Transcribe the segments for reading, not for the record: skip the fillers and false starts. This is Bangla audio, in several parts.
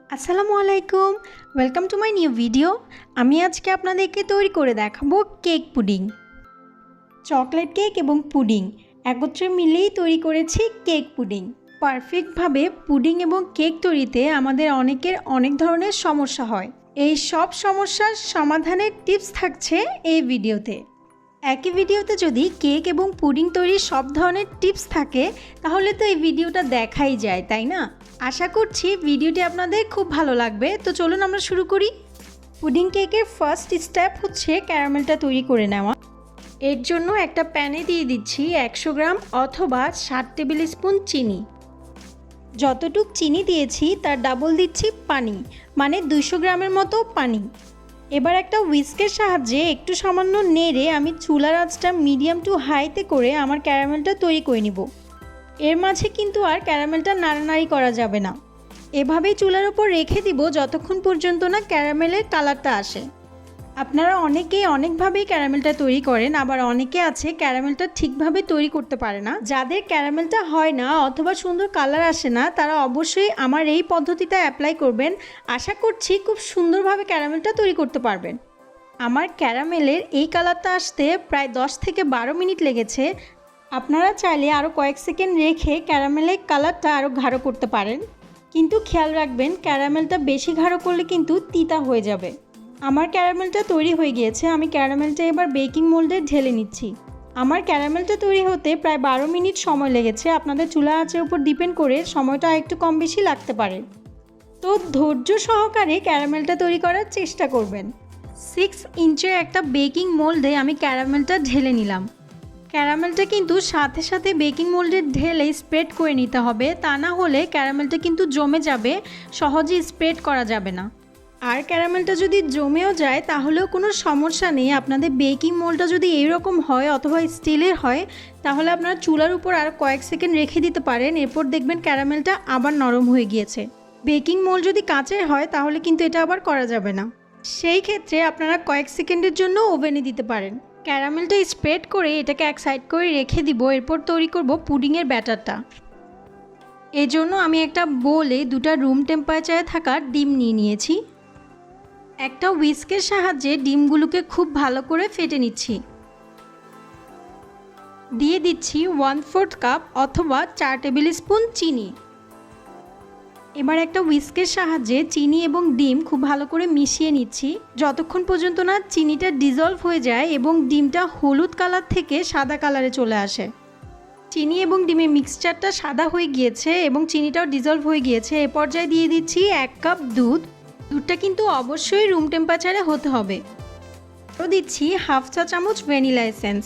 আসসালামু আলাইকুম, welcome to my new video. আমি আজকে আপনাদেরকে তৈরি করে দেখাবো কেক পুডিং। চকলেট কেক এবং পুডিং একত্রে মিলেই তৈরি করেছি কেক পুডিং। পারফেক্টভাবে পুডিং এবং কেক তৈরিতে আমাদের অনেকের অনেক ধরনের সমস্যা হয়। এই সব সমস্যার সমাধানের টিপস থাকছে এই ভিডিওতে। একই ভিডিওতে যদি কেক এবং পুডিং তৈরির সব ধরনের টিপস থাকে তাহলে তো এই ভিডিওটা দেখাই যায়, তাই না? আশা করছি ভিডিওটি আপনাদের খুব ভালো লাগবে। তো চলুন আমরা শুরু করি। পুডিং কেকের ফার্স্ট স্টেপ হচ্ছে ক্যারামেলটা তৈরি করে নেওয়া। এর জন্য একটা প্যানে দিয়ে দিচ্ছি 100 গ্রাম অথবা 60 টেবিল স্পুন চিনি। যতটুক চিনি দিয়েছি তার ডাবল দিচ্ছি পানি, মানে 200 গ্রামের মতো পানি। এবার একটা হুইস্কের সাহায্যে একটু সামান্য নেড়ে আমি চুলার আঁচটা মিডিয়াম টু হাইতে করে আমার ক্যারামেলটা তৈরি করে নিব। এর মাঝে কিন্তু আর ক্যারামেলটা নাড়ানাড়ি করা যাবে না। এভাবেই চুলার উপর রেখে দিব যতক্ষণ পর্যন্ত না ক্যারামেলের কালারটা আসে। আপনারা অনেকেই অনেকভাবেই ক্যারামেলটা তৈরি করেন, আবার অনেকে আছে ক্যারামেলটা ঠিকভাবে তৈরি করতে পারে না। যাদের ক্যারামেলটা হয় না অথবা সুন্দর কালার আসে না তারা অবশ্যই আমার এই পদ্ধতিটা অ্যাপ্লাই করবেন। আশা করছি খুব সুন্দরভাবে ক্যারামেলটা তৈরি করতে পারবেন। আমার ক্যারামেলের এই কালারটা আসতে প্রায় 10 থেকে 12 মিনিট লেগেছে। আপনারা চাইলে আরও কয়েক সেকেন্ড রেখে ক্যারামেলের কালারটা আরও গাঢ় করতে পারেন, কিন্তু খেয়াল রাখবেন ক্যারামেলটা বেশি গাঢ় করলে কিন্তু তিতা হয়ে যাবে। আমার ক্যারামেলটা তৈরি হয়ে গিয়েছে। আমি ক্যারামেলটা এবার বেকিং মোল্ডে ঢেলে নিচ্ছি। আমার ক্যারামেলটা তৈরি হতে প্রায় 12 মিনিট সময় লেগেছে। আপনাদের চুলা আঁচের উপর ডিপেন্ড করে সময়টা একটু কম বেশি লাগতে পারে। তো ধৈর্য সহকারে ক্যারামেলটা তৈরি করার চেষ্টা করবেন। 6 ইঞ্চের একটা বেকিং মোল্ডে আমি ক্যারামেলটা ঢেলে নিলাম। ক্যারামেলটা কিন্তু সাথে সাথে বেকিং মোল্ডে ঢেলে স্প্রেড করে নিতে হবে, তা না হলে ক্যারামেলটা কিন্তু জমে যাবে, সহজে স্প্রেড করা যাবে না। আর ক্যারামেলটা যদি জমেও যায় তাহলেও কোনো সমস্যা নেই। আপনাদের বেকিং মোল্ডটা যদি এইরকম হয় অথবা স্টিলের হয় তাহলে আপনারা চুলার উপর আর কয়েক সেকেন্ড রেখে দিতে পারেন। এরপর দেখবেন ক্যারামেলটা আবার নরম হয়ে গিয়েছে। বেকিং মোল্ড যদি কাঁচের হয় তাহলে কিন্তু এটা আবার করা যাবে না। সেই ক্ষেত্রে আপনারা কয়েক সেকেন্ডের জন্য ওভেনে দিতে পারেন। ক্যারামেলটা স্প্রেড করে এটাকে এক সাইড করে রেখে দিব। এরপর তৈরি করব পুডিংয়ের ব্যাটারটা। এই জন্য আমি একটা বোলে 2টা রুম টেম্পারেচারে থাকা ডিম নিয়ে নিয়েছি। একটা হুইস্কের সাহায্যে ডিমগুলোকে খুব ভালো করে ফেটে নিচ্ছি। দিয়ে দিচ্ছি 1/4 কাপ অথবা 4 টেবিল স্পুন চিনি। এবার একটা হুইস্কের সাহায্যে চিনি এবং ডিম খুব ভালো করে মিশিয়ে নিচ্ছি যতক্ষণ পর্যন্ত না চিনিটা ডিজলভ হয়ে যায় এবং ডিমটা হলুদ কালার থেকে সাদা কালারে চলে আসে। চিনি এবং ডিমের মিক্সচারটা সাদা হয়ে গিয়েছে এবং চিনিটাও ডিজলভ হয়ে গিয়েছে। এ পর্যায়ে দিয়ে দিচ্ছি 1 কাপ দুধ। দুধটা কিন্তু অবশ্যই রুম টেম্পারেচারে হতে হবে। আরও দিচ্ছি 1/2 চা চামচ ভ্যানিলা এসেন্স।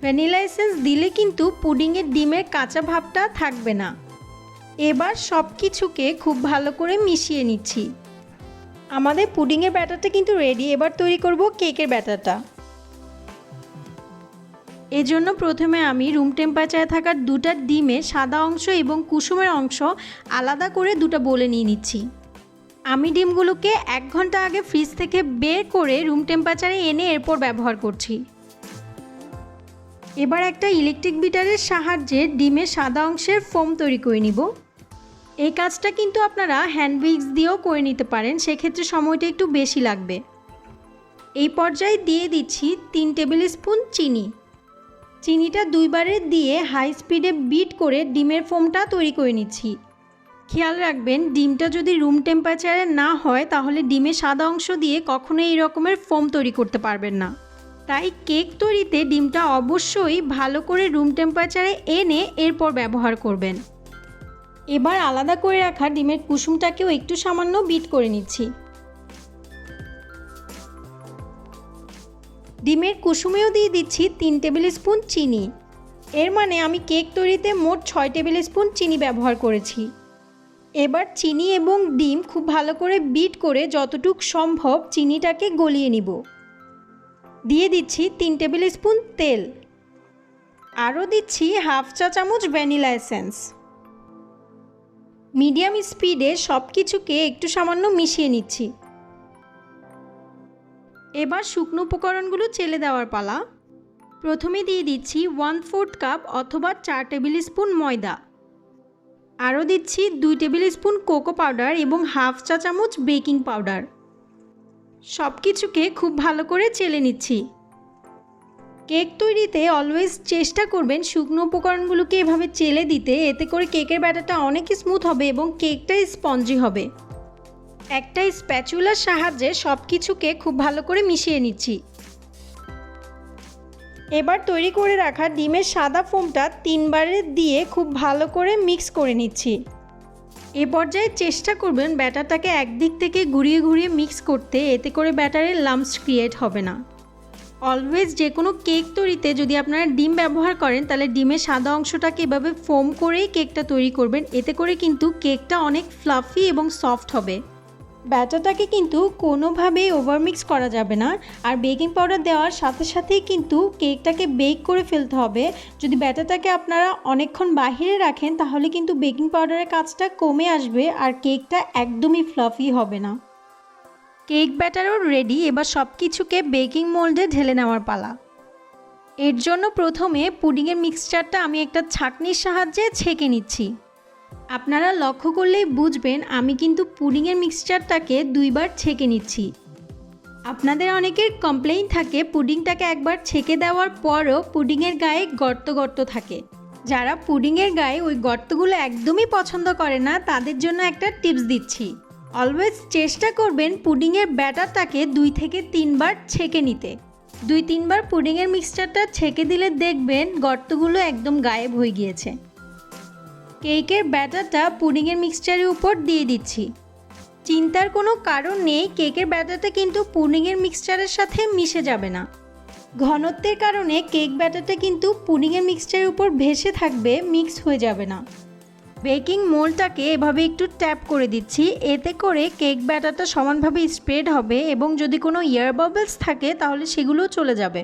ভ্যানিলা এসেন্স দিলে কিন্তু পুডিংয়ের ডিমের কাঁচা ভাবটা থাকবে না। এবার সব কিছুকে খুব ভালো করে মিশিয়ে নিচ্ছি। আমাদের পুডিংয়ের ব্যাটারটা কিন্তু রেডি। এবার তৈরি করব কেকের ব্যাটারটা। এজন্য প্রথমে আমি রুম টেম্পারেচারে থাকা 2টা ডিমের সাদা অংশ এবং কুসুমের অংশ আলাদা করে 2টা বোলে নিয়ে নিচ্ছি। আমি ডিমগুলোকে 1 ঘন্টা আগে ফ্রিজ থেকে বের করে রুম টেম্পারেচারে এনে এরপর ব্যবহার করছি। এবার একটা ইলেকট্রিক বিটারের সাহায্যে ডিমের সাদা অংশের ফোম তৈরি করে নিব। এই কাজটা কিন্তু আপনারা হ্যান্ড উইক্স দিয়েও করে নিতে পারেন, সেক্ষেত্রে সময়টা একটু বেশি লাগবে। এই পর্যায়ে দিয়ে দিচ্ছি 3 টেবিল স্পুন চিনি। চিনিটা 2 বারে দিয়ে হাই স্পিডে বিট করে ডিমের ফোমটা তৈরি করে নিচ্ছি। খেয়াল রাখবেন ডিমটা যদি রুম টেম্পারেচারে না হয় তাহলে ডিমের সাদা অংশ দিয়ে কখনোই এই রকমের ফোম তৈরি করতে পারবেন না। তাই কেক তৈরিতে ডিমটা অবশ্যই ভালো করে রুম টেম্পারেচারে এনে এরপর ব্যবহার করবেন। এবার আলাদা করে রাখা ডিমের কুসুমটাকেও একটু সামান্য বিট করে নিচ্ছি। ডিমের কুসুমেও দিয়ে দিচ্ছি 3 টেবিল স্পুন চিনি। এর মানে আমি কেক তৈরিতে মোট 6 টেবিল স্পুন চিনি ব্যবহার করেছি। এবার চিনি এবং ডিম খুব ভালো করে বিট করে যতটুক সম্ভব চিনিটাকে গলিয়ে নিব। দিয়ে দিচ্ছি 3 টেবিল স্পুন তেল। আরও দিচ্ছি 1/2 চা চামচ ভ্যানিলা এসেন্স। মিডিয়াম স্পিডে সব কিছুকে একটু সামান্য মিশিয়ে নিচ্ছি। এবার শুকনো উপকরণগুলো চেলে দেওয়ার পালা। প্রথমে দিয়ে দিচ্ছি 1/4 কাপ অথবা 4 টেবিল স্পুন ময়দা। আরও দিচ্ছি 2 টেবিল স্পুন কোকো পাউডার এবং হাফ চা চামচ বেকিং পাউডার। সব কিছুকে খুব ভালো করে চেলে নিচ্ছি। কেক তৈরিতে অলওয়েজ চেষ্টা করবেন শুকনো উপকরণগুলোকে এভাবে চেলে দিতে, এতে করে কেকের ব্যাটারটা অনেক স্মুথ হবে এবং কেকটা স্পঞ্জি হবে। একটা স্প্যাচুলার সাহায্যে সব কিছুকে খুব ভালো করে মিশিয়ে নিচ্ছি। এবার তৈরি করে রাখা ডিমের সাদা ফোমটা 3 বারে দিয়ে খুব ভালো করে মিক্স করে নিচ্ছি। এ পর্যায়ে চেষ্টা করবেন ব্যাটারটাকে একদিক থেকে ঘুরিয়ে ঘুরিয়ে মিক্স করতে, এতে করে ব্যাটারের লাম্পস ক্রিয়েট হবে না। অলওয়েজ যে কোনো কেক তৈরিতে যদি আপনারা ডিম ব্যবহার করেন তাহলে ডিমের সাদা অংশটাকে এভাবে ফোম করেই কেকটা তৈরি করবেন, এতে করে কিন্তু কেকটা অনেক ফ্লাফি এবং সফট হবে। ব্যাটারটাকে কিন্তু কোনোভাবেই ওভারমিক্স করা যাবে না। আর বেকিং পাউডার দেওয়ার সাথে সাথেই কিন্তু কেকটাকে বেক করে ফেলতে হবে। যদি ব্যাটারটাকে আপনারা অনেকক্ষণ বাহিরে রাখেন তাহলে কিন্তু বেকিং পাউডারের কাজটা কমে আসবে আর কেকটা একদমই ফ্লাফি হবে না। কেক ব্যাটারও রেডি। এবার সব কিছুকে বেকিং মোল্ডে ঢেলে নেওয়ার পালা। এর জন্য প্রথমে পুডিংয়ের মিক্সচারটা আমি একটা ছাঁকনির সাহায্যে ছেঁকে নিচ্ছি। আপনারা লক্ষ্য করলেই বুঝবেন আমি কিন্তু পুডিংয়ের মিক্সচারটাকে 2 বার ছেঁকে নিচ্ছি। আপনাদের অনেকের কমপ্লেইন থাকে পুডিংটাকে একবার ছেঁকে দেওয়ার পরও পুডিংয়ের গায়ে গর্ত গর্ত থাকে। যারা পুডিংয়ের গায়ে ওই গর্তগুলো একদমই পছন্দ করে না তাদের জন্য একটা টিপস দিচ্ছি। অলওয়েজ চেষ্টা করবেন পুডিংয়ের ব্যাটারটাকে 2 থেকে 3 বার ছেঁকে নিতে। 2-3 বার পুডিংয়ের মিক্সচারটা ছেঁকে দিলে দেখবেন গর্তগুলো একদম গায়েব হয়ে গিয়েছে। কেকের ব্যাটারটা পুডিংয়ের মিক্সচারের উপর দিয়ে দিচ্ছি। চিন্তার কোনো কারণ নেই, কেকের ব্যাটারটা কিন্তু পুডিংয়ের মিক্সচারের সাথে মিশে যাবে না। ঘনত্বের কারণে কেক ব্যাটারটা কিন্তু পুডিংয়ের মিক্সচারের উপর ভেসে থাকবে, মিক্স হয়ে যাবে না। বেকিং মোল্ডটাকে এভাবে একটু ট্যাপ করে দিচ্ছি, এতে করে কেক ব্যাটারটা সমানভাবে স্প্রেড হবে এবং যদি কোনো এয়ার বাবলস থাকে তাহলে সেগুলোও চলে যাবে।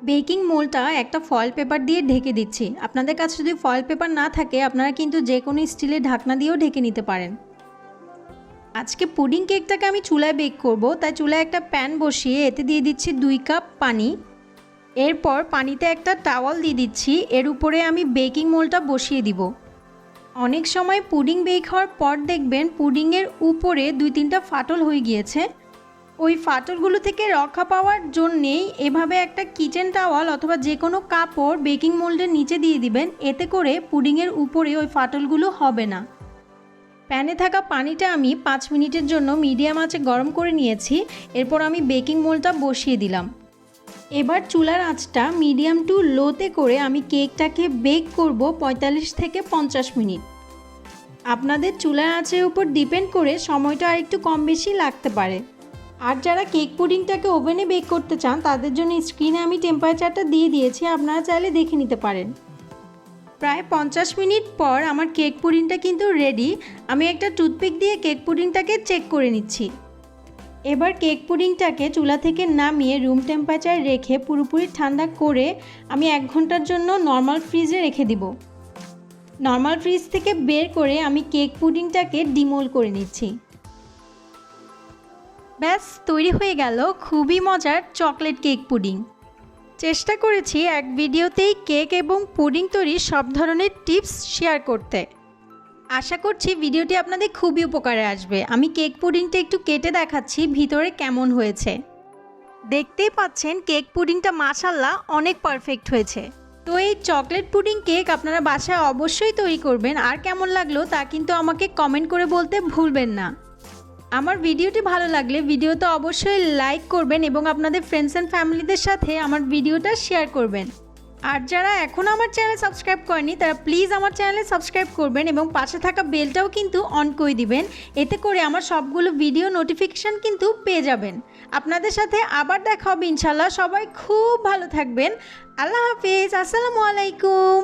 বেকিং মোল্ডটা একটা ফয়েল পেপার দিয়ে ঢেকে দিচ্ছি। আপনাদের কাছে যদি ফয়েল পেপার না থাকে আপনারা কিন্তু যে কোনো স্টিলের ঢাকনা দিয়েও ঢেকে নিতে পারেন। আজকে পুডিং কেকটাকে আমি চুলায় বেক করব, তাই চুলায় একটা প্যান বসিয়ে এতে দিয়ে দিচ্ছি 2 কাপ পানি। এরপর পানিতে একটা টাওয়াল দিয়ে দিচ্ছি, এর উপরে আমি বেকিং মোল্ডটা বসিয়ে দিব। অনেক সময় পুডিং বেক হওয়ার পর দেখবেন পুডিংয়ের উপরে 2-3টা ফাটল হয়ে গিয়েছে। ওই ফাটলগুলো থেকে রক্ষা পাওয়ার জন্যেই এভাবে একটা কিচেন টাওয়াল অথবা যে কোনো কাপড় বেকিং মোল্ডের নিচে দিয়ে দিবেন, এতে করে পুডিংয়ের উপরে ওই ফাটলগুলো হবে না। প্যানে থাকা পানিটা আমি 5 মিনিটের জন্য মিডিয়াম আঁচে গরম করে নিয়েছি। এরপর আমি বেকিং মোল্ডটা বসিয়ে দিলাম। এবার চুলার আঁচটা মিডিয়াম টু লোতে করে আমি কেকটাকে বেক করব 45 থেকে 50 মিনিট। আপনাদের চুলার আঁচের উপর ডিপেন্ড করে সময়টা আর একটু কম বেশি লাগতে পারে। আর যারা কেক পুডিংটাকে ওভেনে বেক করতে চান তাদের জন্য স্ক্রিনে আমি টেম্পারেচারটা দিয়ে দিয়েছি, আপনারা চাইলে দেখে নিতে পারেন। প্রায় 50 মিনিট পর আমার কেক পুডিংটা কিন্তু রেডি। আমি একটা টুথপিক দিয়ে কেক পুডিংটাকে চেক করে নিচ্ছি। এবার কেক পুডিংটাকে চুলা থেকে নামিয়ে রুম টেম্পারেচারে রেখে পুরোপুরি ঠান্ডা করে আমি 1 ঘন্টার জন্য নর্মাল ফ্রিজে রেখে দিব। নর্মাল ফ্রিজ থেকে বের করে আমি কেক পুডিংটাকে ডিমোল্ড করে নিচ্ছি। ব্যাস তৈরি হয়ে গেল খুবই মজার চকলেট কেক পুডিং। চেষ্টা করেছি এক ভিডিওতেই কেক এবং পুডিং তৈরির সব ধরনের টিপস শেয়ার করতে। আশা করছি ভিডিওটি আপনাদের খুবই উপকারে আসবে। আমি কেক পুডিংটা একটু কেটে দেখাচ্ছি ভিতরে কেমন হয়েছে। দেখতেই পাচ্ছেন কেক পুডিংটা মাশাআল্লাহ অনেক পারফেক্ট হয়েছে। তো এই চকলেট পুডিং কেক আপনারা বাসায় অবশ্যই তৈরি করবেন, আর কেমন লাগলো তা কিন্তু আমাকে কমেন্ট করে বলতে ভুলবেন না। আমার ভিডিওটি ভালো লাগলে ভিডিওতে অবশ্যই লাইক করবেন এবং আপনাদের ফ্রেন্ডস অ্যান্ড ফ্যামিলিদের সাথে আমার ভিডিওটা শেয়ার করবেন। আর যারা এখনও আমার চ্যানেল সাবস্ক্রাইব করেনি তারা প্লিজ আমার চ্যানেলে সাবস্ক্রাইব করবেন এবং পাশে থাকা বেলটাও কিন্তু অন করে দিবেন, এতে করে আমার সবগুলো ভিডিও নোটিফিকেশান কিন্তু পেয়ে যাবেন। আপনাদের সাথে আবার দেখা হবে ইনশাল্লাহ। সবাই খুব ভালো থাকবেন। আল্লাহ হাফিজ। আসসালামু আলাইকুম।